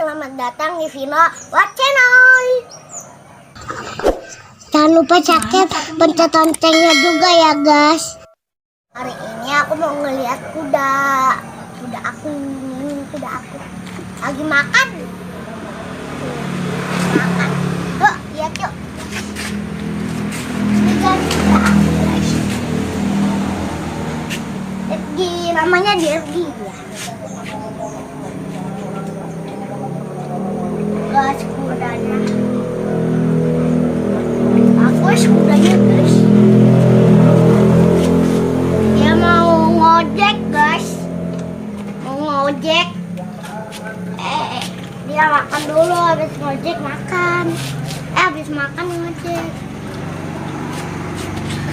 selamat datang di Vino What Channel. Jangan lupa pencet loncengnya juga ya guys. Hari ini aku mau ngeliat kuda aku lagi makan. Yuk, lihat yuk. Ini kan kuda aku guys. Dergi, namanya Dergi ya. Guys, kudanya bagus kudanya guys. Dia mau ngojek guys, dia makan dulu, habis ngojek makan, habis makan ngojek.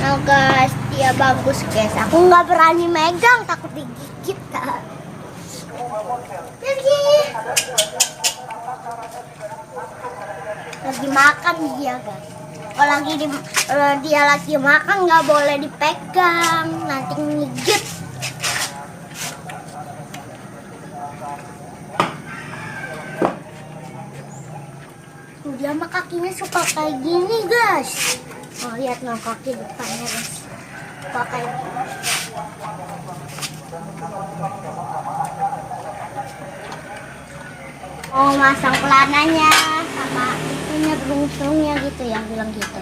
Nah guys, dia bagus guys, aku nggak berani megang, takut digigit kan. Lagi makan dia guys. Kalau dia lagi makan nggak boleh dipegang, nanti ngigit. Dia mah kakinya suka kayak gini guys. Oh lihat no kaki depannya guys, suka kayak gini. Oh masang pelananya sama itunya berungsungnya gitu ya, bilang gitu.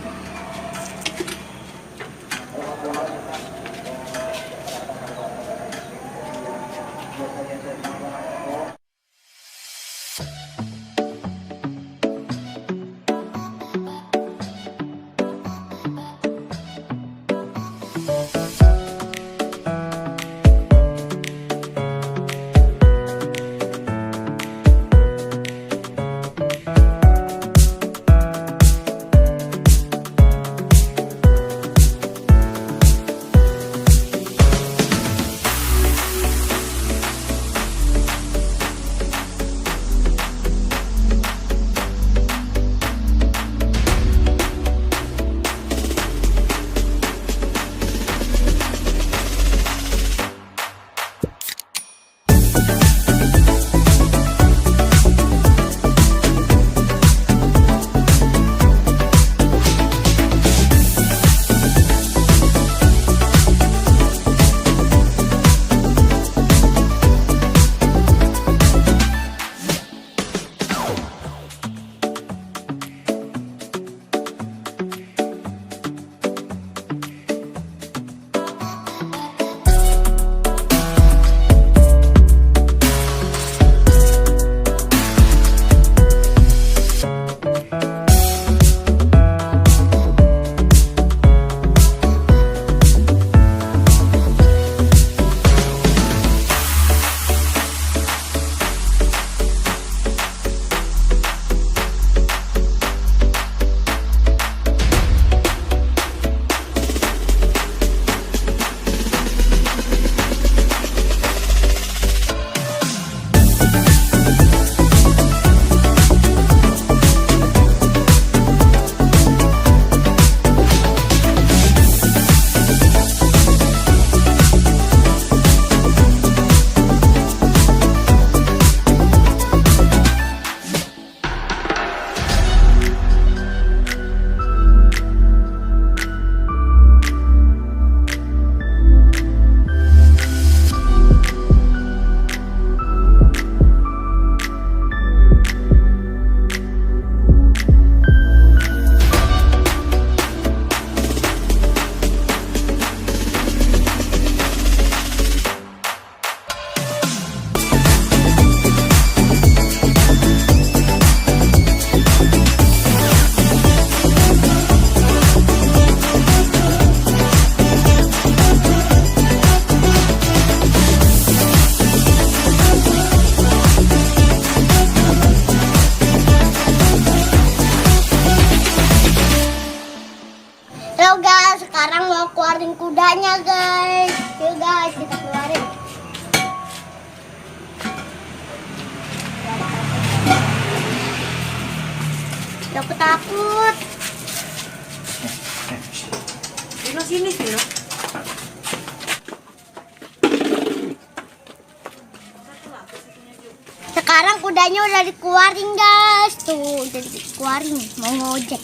Halo guys, sekarang mau keluarin kudanya guys. Yuk guys, kita keluarin. Aku takut. Sini, Vino. Sekarang kudanya udah dikeluarin guys. Tuh udah dikeluarin. Mau ngojek.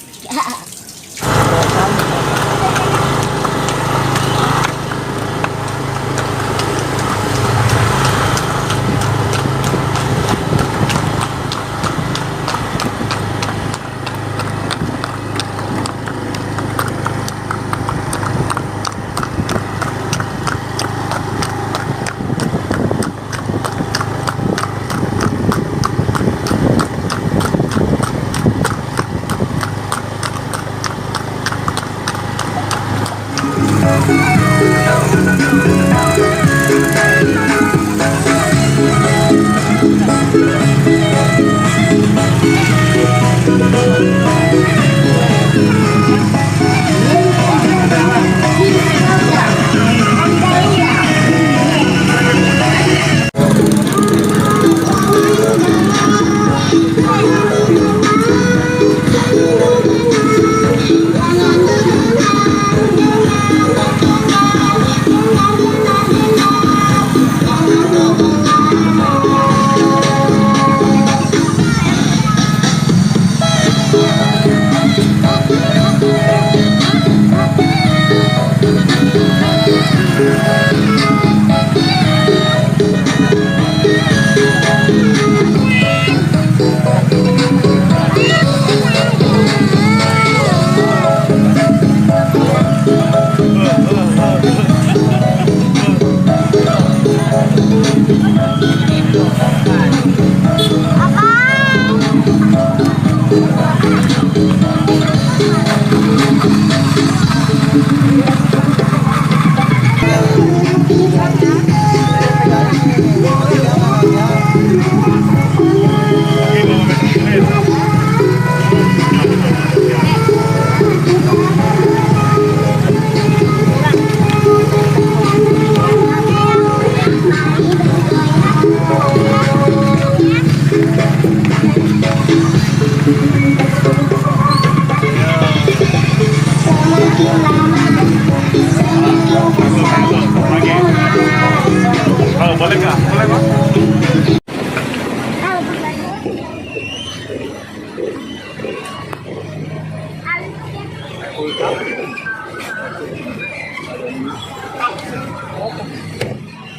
Oh, boleh nggak? Boleh, Pak?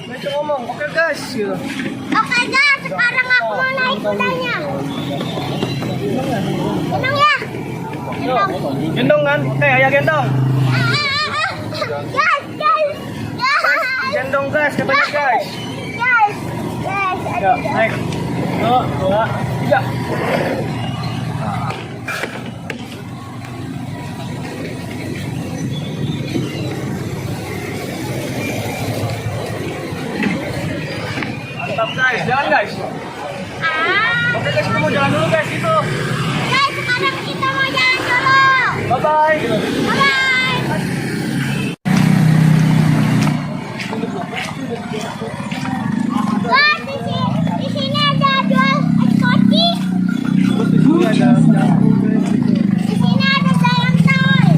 Macam ngomong, oke guys gitu. Oke guys, sekarang aku mau naik kudanya. Gendong ya. Gendong. Gendong kan? Ayah gendong. Guys, guys, guys. Gendong guys, katanya guys. Guys, guys. Ya, naik. 1, 2, 3. Mantap guys, jalan guys. Oke guys, kita mau jalan dulu guys gitu. Guys, sekarang kita mau jalan dulu. Bye bye. Bye. Wah, di sini ada jual eksotik. Di sini ada sayang toy.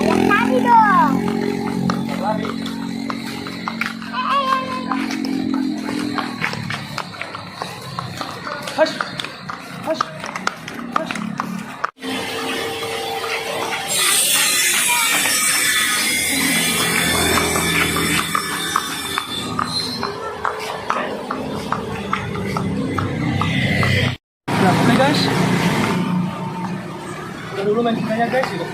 Yang tadi dong. Hush. Hush. Hush. Oke guys. Udah dulu main kudanya guys gitu.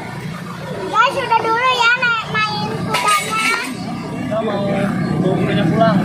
Guys, udah dulu ya main kudanya. Kita mau bawa kudanya pulang.